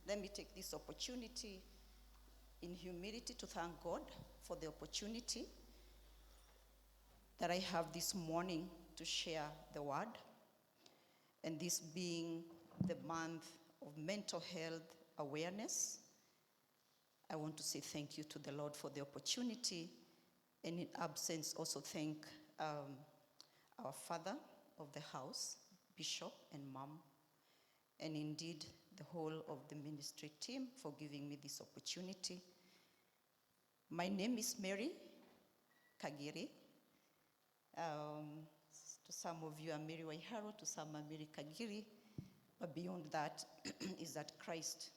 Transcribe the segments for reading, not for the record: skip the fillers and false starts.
Let me take this opportunity in humility to thank God for the opportunity that I have this morning to share the word. And this being the month of mental health awareness, I want to say thank you to the Lord for the opportunity, and in absence also thank our father of the house, Bishop and Mom, and indeed the whole of the ministry team for giving me this opportunity. My name is Mary Kagiri. To some of you I'm Mary Waiharo, to some I'm Mary Kagiri, but beyond that is that Christ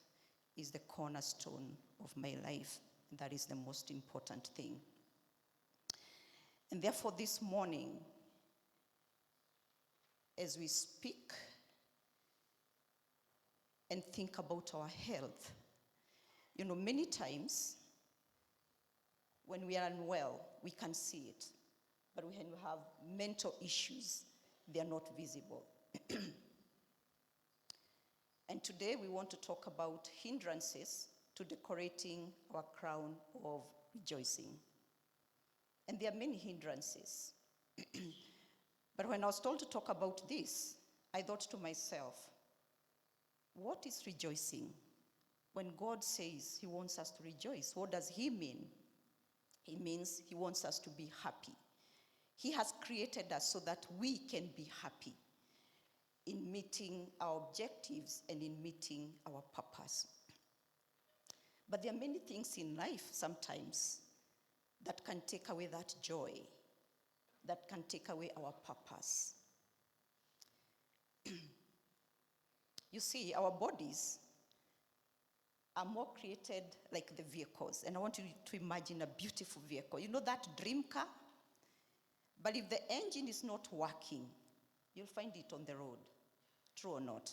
is the cornerstone of my life. That is the most important thing. And therefore this morning, as we speak and think about our health, you know, many times when we are unwell, we can see it. But when we have mental issues, they are not visible. And today we want to talk about hindrances to decorating our crown of rejoicing. And there are many hindrances. But when I was told to talk about this, I thought to myself, what is rejoicing? When God says he wants us to rejoice, what does he mean? He means he wants us to be happy. He has created us so that we can be happy in meeting our objectives and in meeting our purpose. But there are many things in life sometimes that can take away that joy, that can take away our purpose. You see, our bodies are more created like the vehicles. And I want you to imagine a beautiful vehicle. You know that dream car? But if the engine is not working, you'll find it on the road. True or not?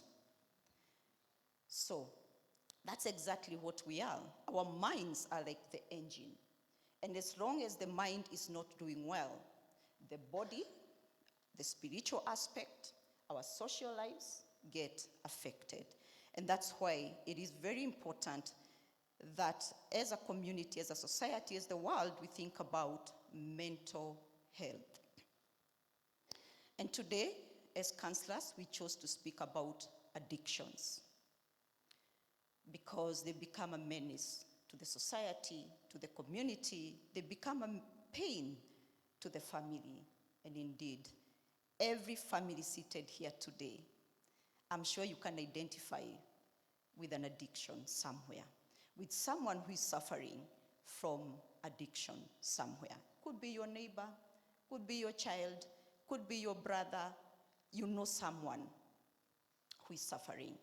So, that's exactly what we are. Our minds are like the engine. And as long as the mind is not doing well, the body, the spiritual aspect, our social lives get affected. And that's why it is very important that as a community, as a society, as the world, we think about mental health. And today, as counselors, we chose to speak about addictions because they become a menace to the society, to the community. They become a pain to the family. And indeed, every family seated here today, I'm sure you can identify with an addiction somewhere, with someone who is suffering from addiction somewhere. Could be your neighbor, could be your child, could be your brother. You know someone who is suffering.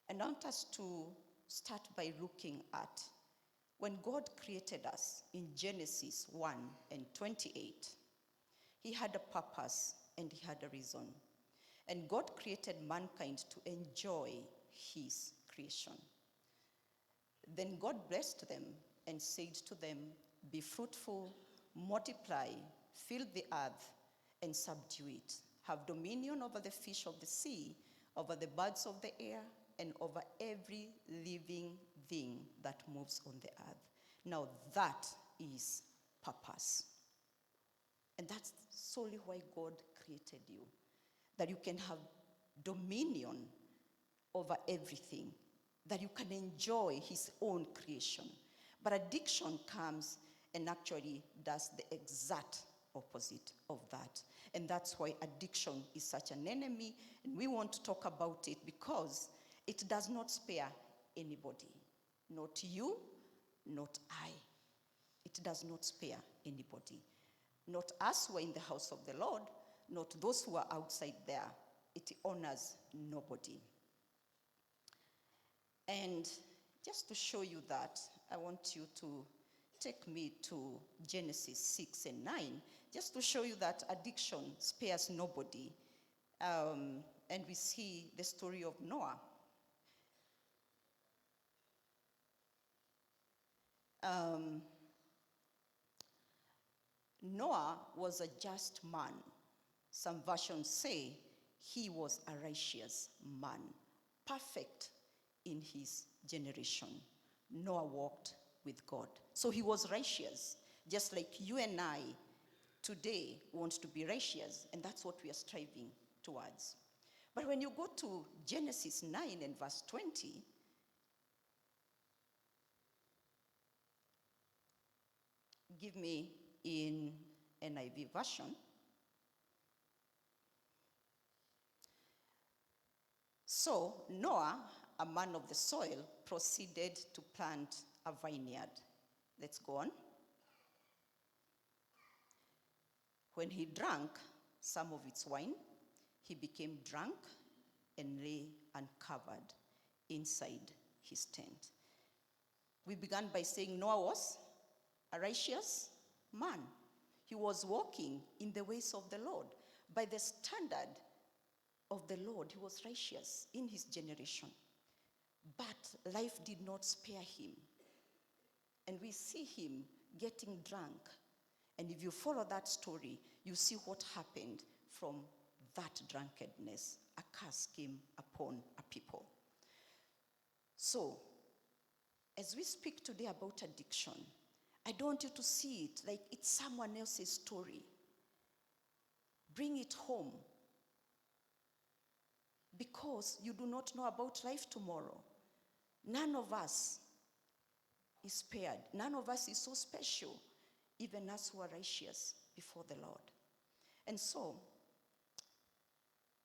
And I want us to start by looking at when God created us in Genesis 1:28. He had a purpose and he had a reason. And God created mankind to enjoy his creation. Then God blessed them and said to them, "Be fruitful, multiply, fill the earth, and subdue it. Have dominion over the fish of the sea, over the birds of the air, and over every living thing that moves on the earth." Now that is purpose. And that's solely why God created you. That you can have dominion over everything. That you can enjoy his own creation. But addiction comes and actually does the exact opposite of that. And that's why addiction is such an enemy. And we want to talk about it because it does not spare anybody. Not you, not I. It does not spare anybody. Not us who are in the house of the Lord, not those who are outside there. It honors nobody. And just to show you that, I want you to take me to Genesis 6:9, just to show you that addiction spares nobody. And we see the story of Noah. Noah was a just man. Some versions say he was a righteous man, perfect in his generation. Noah walked with God. So he was righteous, just like you and I today want to be righteous, and that's what we are striving towards. But when you go to Genesis 9 and verse 20, give me in NIV version. So Noah, a man of the soil, proceeded to plant a vineyard. Let's go on. When he drank some of its wine, he became drunk and lay uncovered inside his tent. We began by saying Noah was a righteous man. He was walking in the ways of the Lord. By the standard of the Lord, he was righteous in his generation. But life did not spare him. And we see him getting drunk. And if you follow that story, you see what happened from that drunkenness. A curse came upon a people. So, as we speak today about addiction, I don't want you to see it like it's someone else's story. Bring it home. Because you do not know about life tomorrow. None of us is spared. None of us is so special, even us who are righteous before the Lord. And so,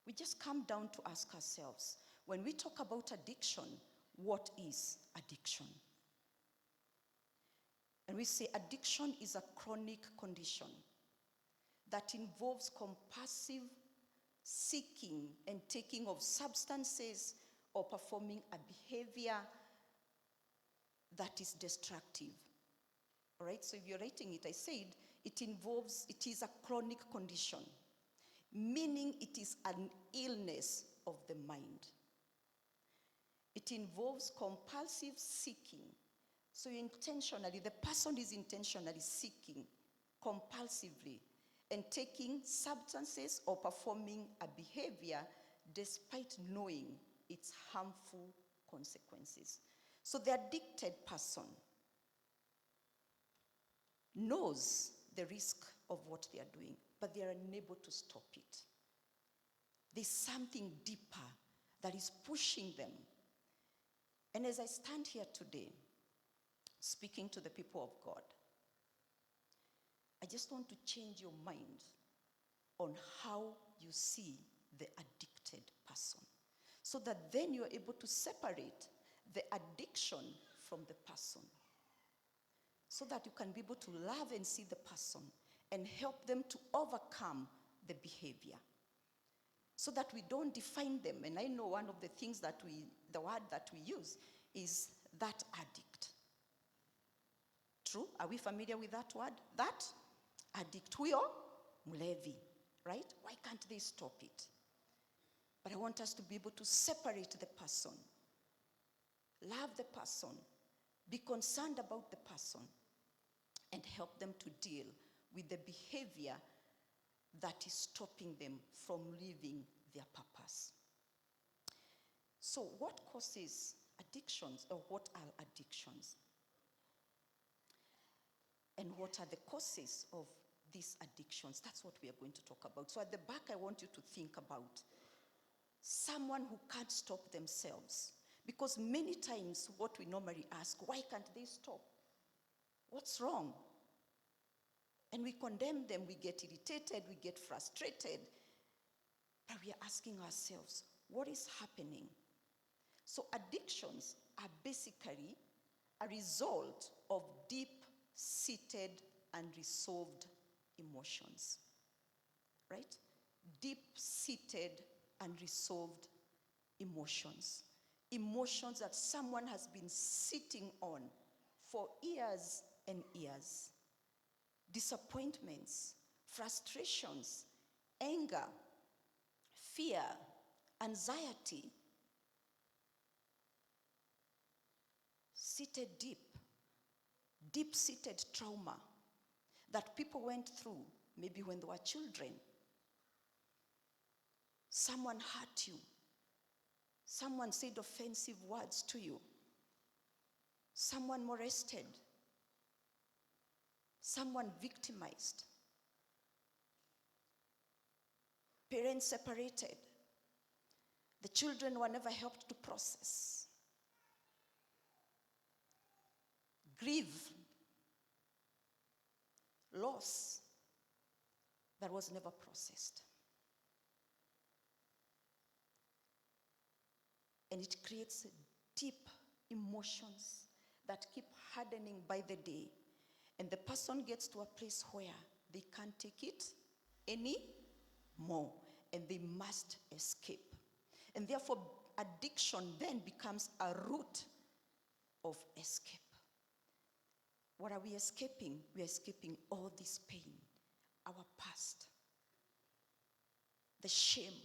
we just come down to ask ourselves, when we talk about addiction, what is addiction? And we say addiction is a chronic condition that involves compulsive seeking and taking of substances or performing a behavior that is destructive. All right, so if you're writing it, I said it is a chronic condition, meaning it is an illness of the mind. It involves compulsive seeking. So the person is intentionally seeking compulsively and taking substances or performing a behavior despite knowing its harmful consequences. So the addicted person knows the risk of what they are doing, but they are unable to stop it. There's something deeper that is pushing them. And as I stand here today, speaking to the people of God, I just want to change your mind on how you see the addicted person, so that then you're able to separate the addiction from the person, so that you can be able to love and see the person and help them to overcome the behavior, so that we don't define them. And I know one of the things the word that we use is that addict. True? Are we familiar with that word? That addict. Huyo mlevi, right? Why can't they stop it? But I want us to be able to separate the person, love the person, be concerned about the person, and help them to deal with the behavior that is stopping them from living their purpose. So what causes addictions, or what are addictions? And what are the causes of these addictions? That's what we are going to talk about. So at the back, I want you to think about someone who can't stop themselves. Because many times what we normally ask, why can't they stop? What's wrong? And we condemn them, we get irritated, we get frustrated. But we are asking ourselves, what is happening? So addictions are basically a result of deep-seated and resolved emotions, right? Deep-seated and resolved emotions. Emotions that someone has been sitting on for years and years. Disappointments, frustrations, anger, fear, anxiety, seated deep-seated trauma that people went through, maybe when they were children. Someone hurt you. Someone said offensive words to you. Someone molested. Someone victimized. Parents separated. The children were never helped to process. Grief. Loss that was never processed. And it creates deep emotions that keep hardening by the day. And the person gets to a place where they can't take it anymore, and they must escape. And therefore, addiction then becomes a route of escape. What are we escaping? We are escaping all this pain, our past, the shame,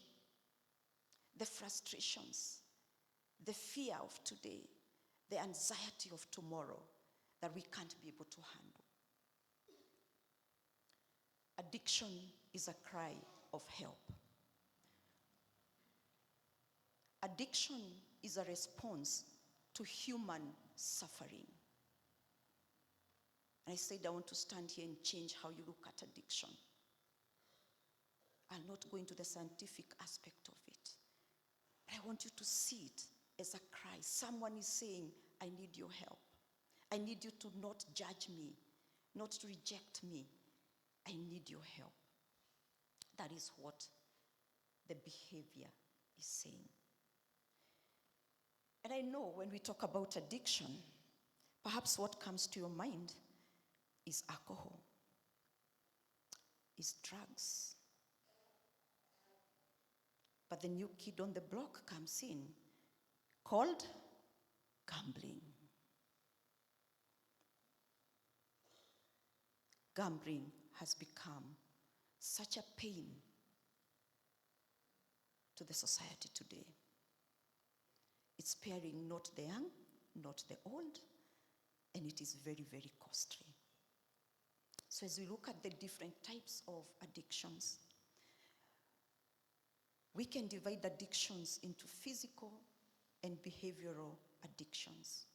the frustrations, the fear of today, the anxiety of tomorrow that we can't be able to handle. Addiction is a cry of help. Addiction is a response to human suffering. I said I want to stand here and change how you look at addiction. I'll not go into the scientific aspect of it. But I want you to see it as a cry. Someone is saying, I need your help. I need you to not judge me, not to reject me. I need your help. That is what the behavior is saying. And I know when we talk about addiction, perhaps what comes to your mind is alcohol, is drugs. But the new kid on the block comes in, called gambling. Gambling has become such a pain to the society today. It's sparing not the young, not the old, and it is very, very costly. So as we look at the different types of addictions, we can divide addictions into physical and behavioral addictions.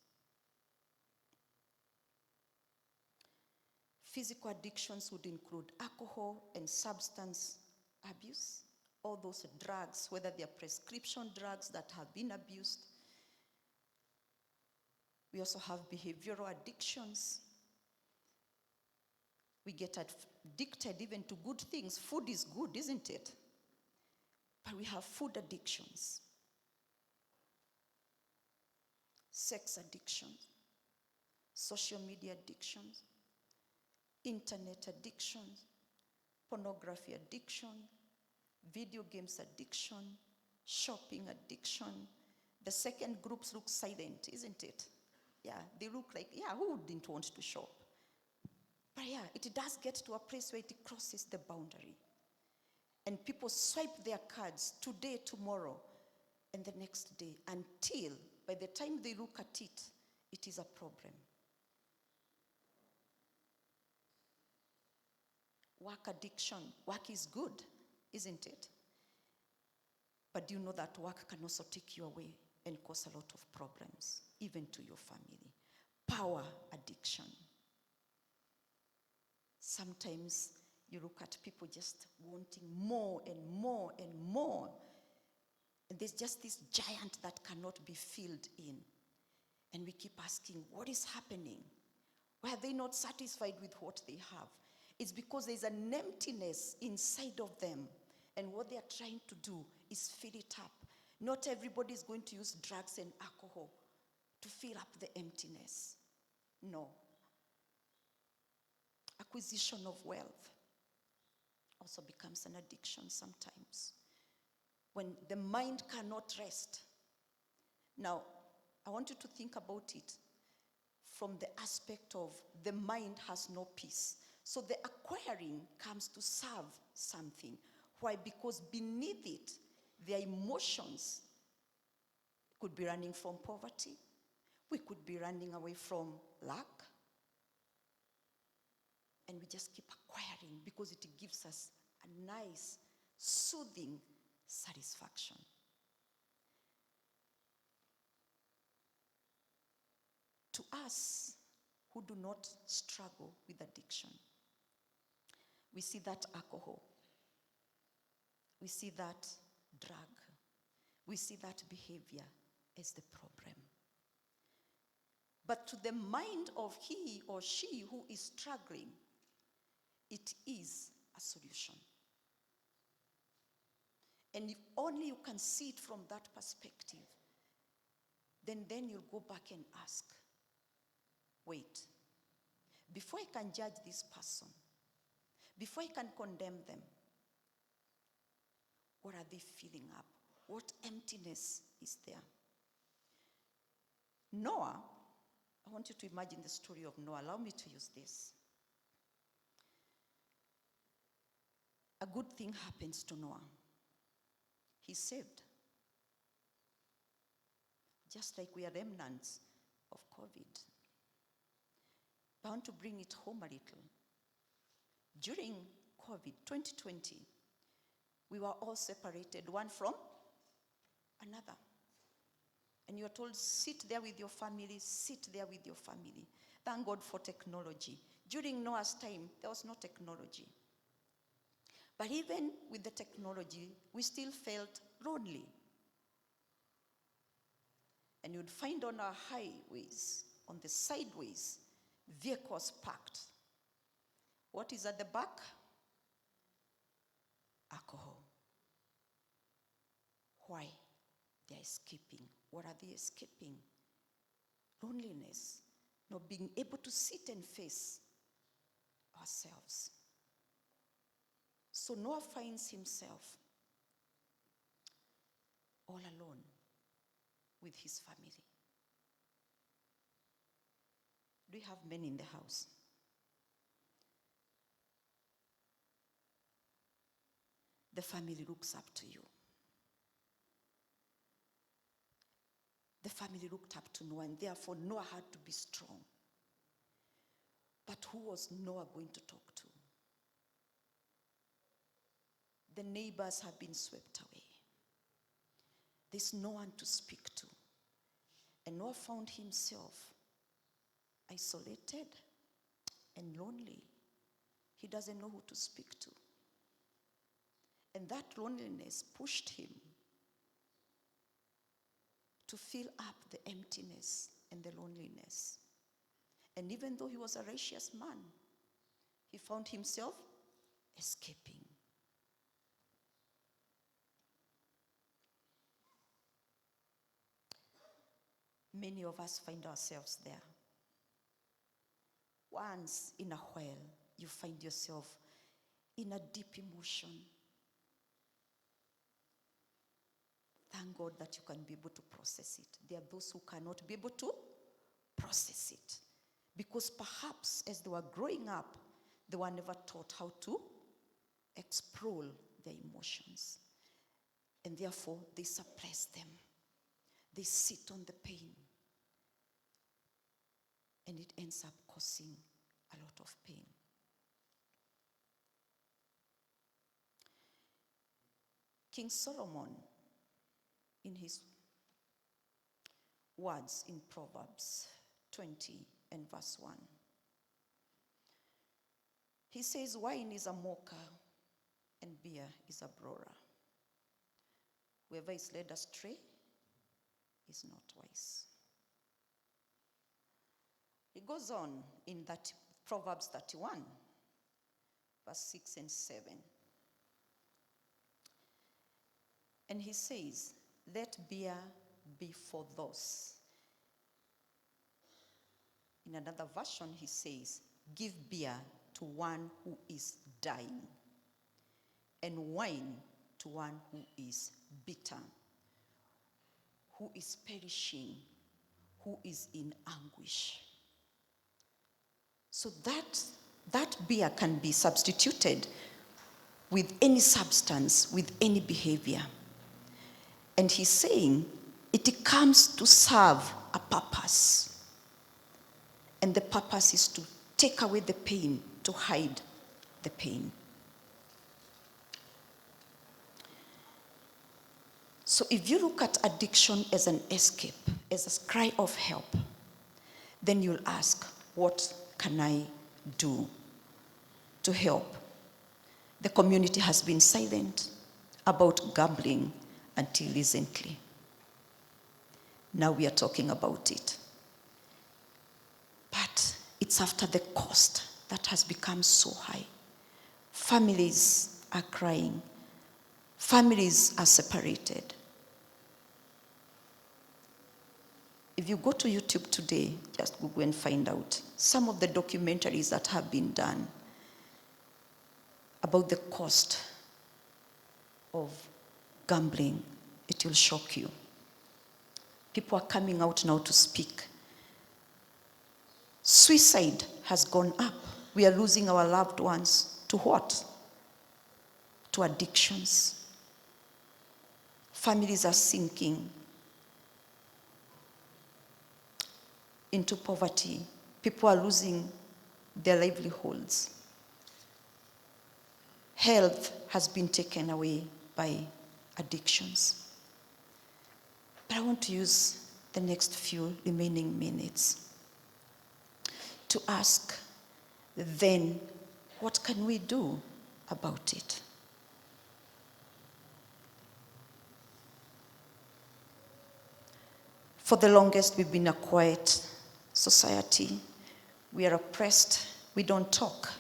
Physical addictions would include alcohol and substance abuse, all those drugs, whether they are prescription drugs that have been abused. We also have behavioral addictions. We get addicted even to good things. Food is good, isn't it? But we have food addictions, sex addictions, social media addictions, internet addictions, pornography addiction, video games addiction, shopping addiction. The second groups look silent, isn't it? Yeah, they look like, who wouldn't want to shop? But it does get to a place where it crosses the boundary. And people swipe their cards today, tomorrow, and the next day, until by the time they look at it, it is a problem. Work addiction. Work is good, isn't it? But do you know that work can also take you away and cause a lot of problems, even to your family? Power addiction. Sometimes you look at people just wanting more and more and more. And there's just this giant that cannot be filled in. And we keep asking, what is happening? Why are they not satisfied with what they have? It's because there's an emptiness inside of them. And what they are trying to do is fill it up. Not everybody is going to use drugs and alcohol to fill up the emptiness. No. Acquisition of wealth also becomes an addiction sometimes, when the mind cannot rest. Now, I want you to think about it from the aspect of the mind has no peace. So the acquiring comes to serve something. Why? Because beneath it, their emotions could be running from poverty. We could be running away from lack. And we just keep acquiring because it gives us a nice, soothing satisfaction. to us who do not struggle with addiction, we see that alcohol, we see that drug, we see that behavior as the problem. But to the mind of he or she who is struggling, it is a solution. And if only you can see it from that perspective, then you'll go back and ask, wait, before I can judge this person, before I can condemn them, what are they filling up? What emptiness is there? Noah, I want you to imagine the story of Noah. Allow me to use this. A good thing happens to Noah. He's saved. Just like we are remnants of COVID. I want to bring it home a little. During COVID, 2020, we were all separated, one from another. And you're told, sit there with your family, sit there with your family. Thank God for technology. During Noah's time, there was no technology. But even with the technology, we still felt lonely. And you'd find on our highways, on the sideways, vehicles parked. What is at the back? Alcohol. Why? They're escaping. What are they escaping? Loneliness. Not being able to sit and face ourselves. So Noah finds himself all alone with his family. Do you have men in the house? The family looks up to you. The family looked up to Noah, and therefore Noah had to be strong. But who was Noah going to talk to? The neighbors have been swept away. There's no one to speak to. And Noah found himself isolated and lonely. He doesn't know who to speak to. And that loneliness pushed him to fill up the emptiness and the loneliness. And even though he was a righteous man, he found himself escaping. Many of us find ourselves there. Once in a while, you find yourself in a deep emotion. Thank God that you can be able to process it. There are those who cannot be able to process it. Because perhaps as they were growing up, they were never taught how to explore their emotions. And therefore, they suppress them. They sit on the pain. And it ends up causing a lot of pain. King Solomon, in his words in Proverbs 20 and verse 1, he says, wine is a mocker and beer is a broader. Whoever is led astray is not wise. He goes on in that Proverbs 31, verse 6 and 7. And he says, let beer be for those. In another version, he says, give beer to one who is dying, and wine to one who is bitter, who is perishing, who is in anguish. So that beer can be substituted with any substance, with any behavior. And he's saying it comes to serve a purpose. And the purpose is to take away the pain, to hide the pain. So if you look at addiction as an escape, as a cry of help, then you'll ask, what can I do to help? The community has been silent about gambling until recently. Now we are talking about it. But it's after the cost that has become so high. Families are crying. Families are separated. If you go to YouTube today, just Google and find out some of the documentaries that have been done about the cost of gambling. It will shock you. People are coming out now to speak. Suicide has gone up. We are losing our loved ones to what? To addictions. Families are sinking into poverty. People are losing their livelihoods. Health has been taken away by addictions. But I want to use the next few remaining minutes to ask, then, what can we do about it? For the longest, we've been a quiet society. We are oppressed. We don't talk.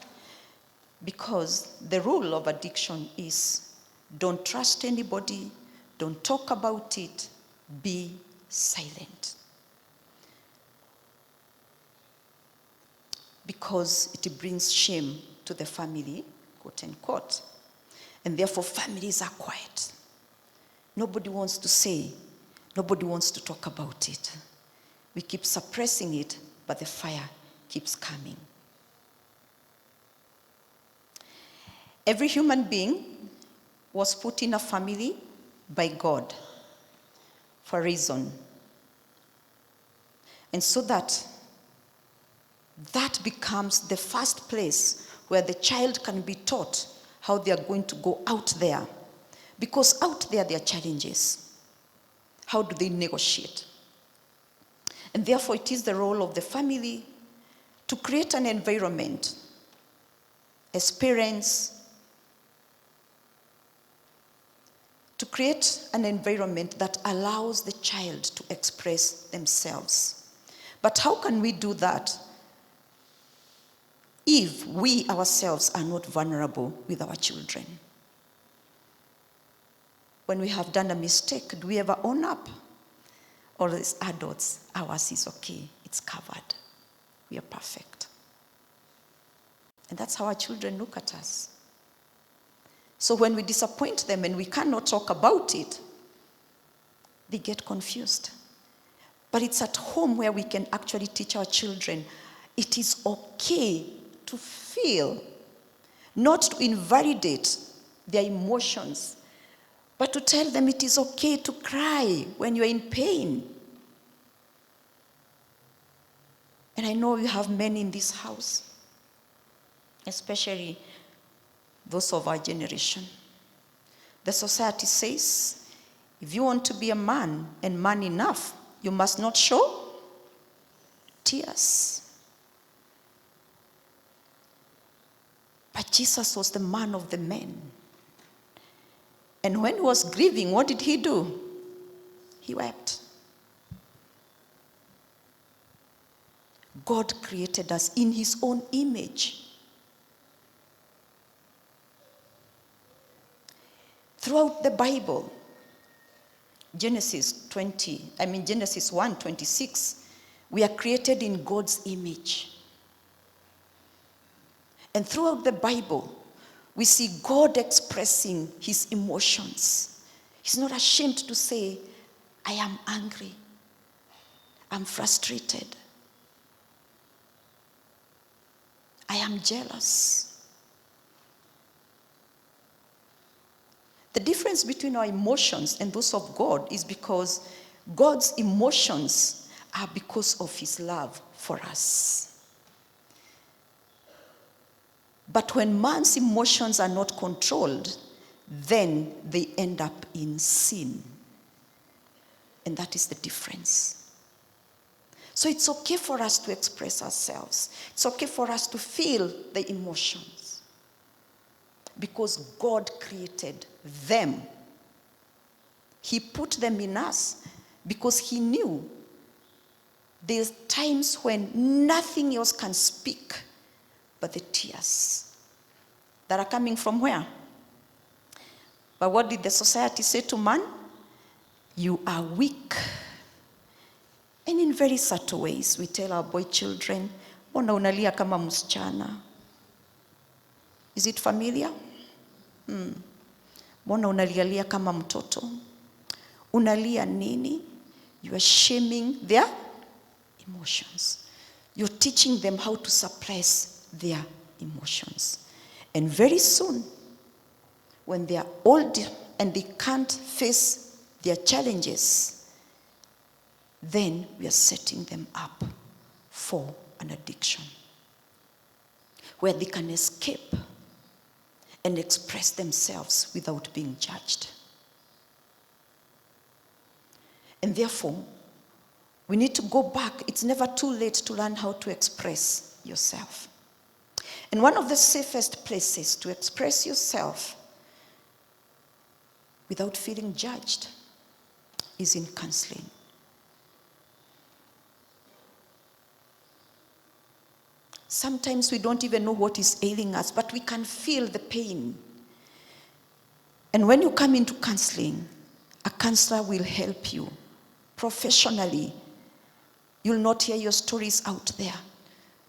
Because the rule of addiction is don't trust anybody, don't talk about it, be silent. Because it brings shame to the family, quote unquote. And therefore families are quiet. Nobody wants to say, nobody wants to talk about it. We keep suppressing it, but the fire keeps coming. Every human being was put in a family by God for a reason. And so that becomes the first place where the child can be taught how they are going to go out there. Because out there are challenges. How do they negotiate? And therefore it is the role of the family to create an environment as parents, to create an environment that allows the child to express themselves. But how can we do that if we ourselves are not vulnerable with our children? When we have done a mistake, do we ever own up? Or as adults, ours is okay, it's covered. We are perfect. And that's how our children look at us. So when we disappoint them and we cannot talk about it, they get confused. But it's at home where we can actually teach our children it is okay to feel, not to invalidate their emotions, but to tell them it is okay to cry when you're in pain. And I know you have many in this house, especially those of our generation. The society says, if you want to be a man and man enough, you must not show tears. But Jesus was the man of the men. And when he was grieving, what did he do? He wept. God created us in his own image. Throughout the Bible, Genesis 1:26, we are created in God's image. And throughout the Bible, we see God expressing his emotions. He's not ashamed to say, I am angry. I'm frustrated. I am jealous. The difference between our emotions and those of God is because God's emotions are because of his love for us. But when man's emotions are not controlled, then they end up in sin. And that is the difference. So it's okay for us to express ourselves. It's okay for us to feel the emotions. Because God created them. He put them in us because he knew there's times when nothing else can speak but the tears that are coming from where? But what did the society say to man? You are weak. And in very subtle ways, we tell our boy children, mbona unalia kama msichana? Is it familiar? Mbona unalialia kama mtoto? Unalia nini? You are shaming their emotions. You're teaching them how to suppress their emotions. And very soon, when they are old and they can't face their challenges, then we are setting them up for an addiction where they can escape and express themselves without being judged. And therefore, we need to go back. It's never too late to learn how to express yourself. And one of the safest places to express yourself without feeling judged is in counseling. Sometimes we don't even know what is ailing us, but we can feel the pain. And when you come into counseling, a counselor will help you professionally. You'll not hear your stories out there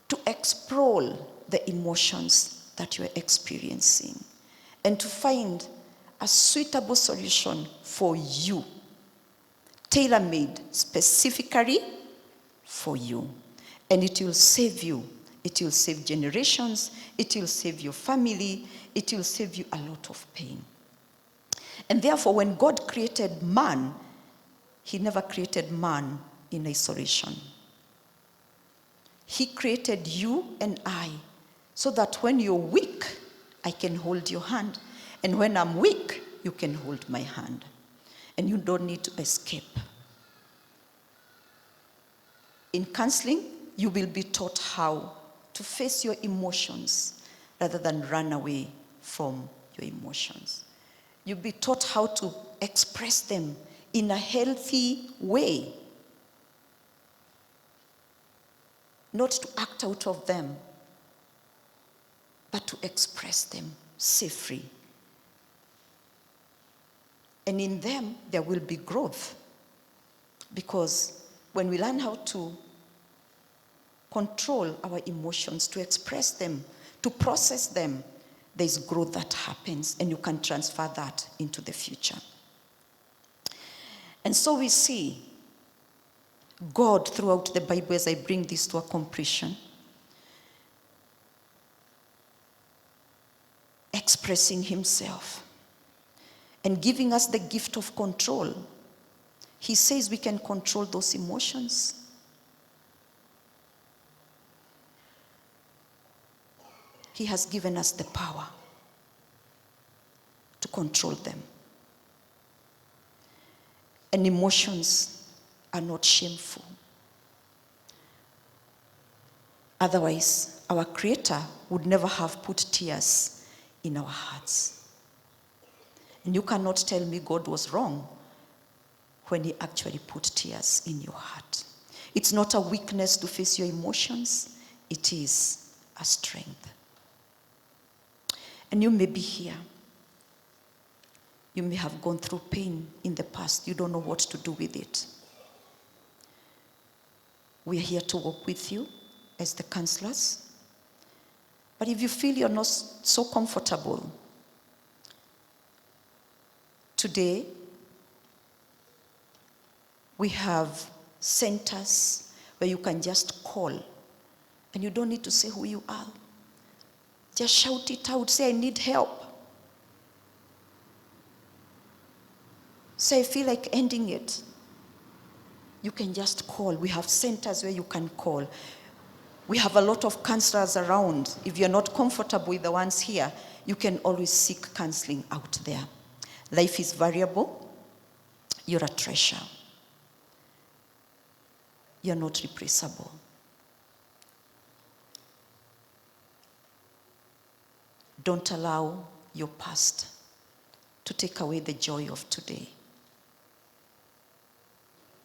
to explore the emotions that you're experiencing and to find a suitable solution for you, tailor-made specifically for you. And it will save you. It will save generations. It will save your family. It will save you a lot of pain. And therefore, when God created man, he never created man in isolation. He created you and I so that when you're weak, I can hold your hand. And when I'm weak, you can hold my hand. And you don't need to escape. In counseling, you will be taught how to face your emotions rather than run away from your emotions. You'll be taught how to express them in a healthy way. Not to act out of them, but to express them safely. And in them, there will be growth. Because when we learn how to control our emotions, to express them, to process them, there's growth that happens, and you can transfer that into the future. And so we see God throughout the Bible, as I bring this to a completion, expressing himself and giving us the gift of control. He says we can control those emotions. He has given us the power to control them. And emotions are not shameful. Otherwise, our Creator would never have put tears in our hearts. And you cannot tell me God was wrong when he actually put tears in your heart. It's not a weakness to face your emotions. It is a strength. And you may be here. You may have gone through pain in the past. You don't know what to do with it. We are here to walk with you as the counselors. But if you feel you're not so comfortable, today we have centers where you can just call and you don't need to say who you are. Just shout it out. Say, I need help. Say, I feel like ending it. You can just call. We have centers where you can call. We have a lot of counselors around. If you're not comfortable with the ones here, you can always seek counseling out there. Life is variable. You're a treasure. you're not replaceable. Don't allow your past to take away the joy of today,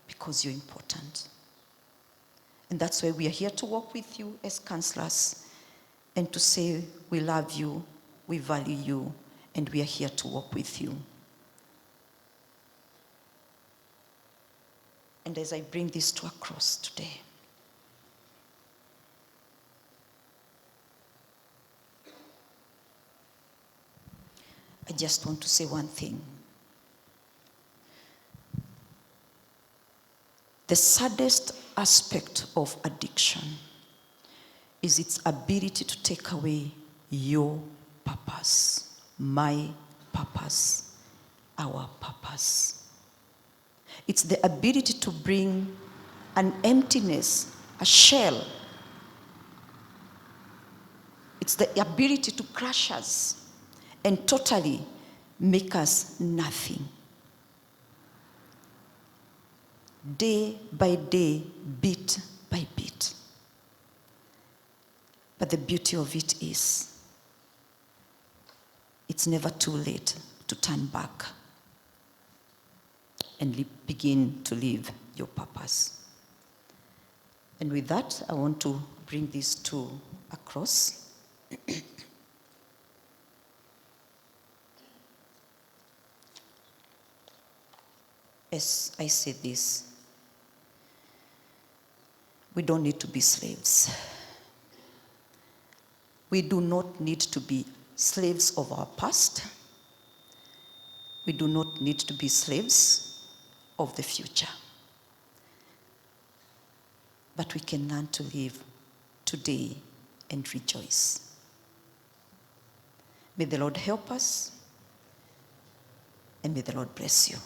because you're important. And that's why we are here to walk with you as counselors and to say we love you, we value you, and we are here to walk with you. And as I bring this to a cross today, I just want to say one thing. The saddest aspect of addiction is its ability to take away your purpose, my purpose, our purpose. It's the ability to bring an emptiness, a shell. It's the ability to crush us and totally make us nothing. Day by day, bit by bit. But the beauty of it is, it's never too late to turn back and begin to live your purpose. And with that, I want to bring this to a cross. As I say this, we don't need to be slaves. We do not need to be slaves of our past. We do not need to be slaves of the future. But we can learn to live today and rejoice. May the Lord help us, and may the Lord bless you.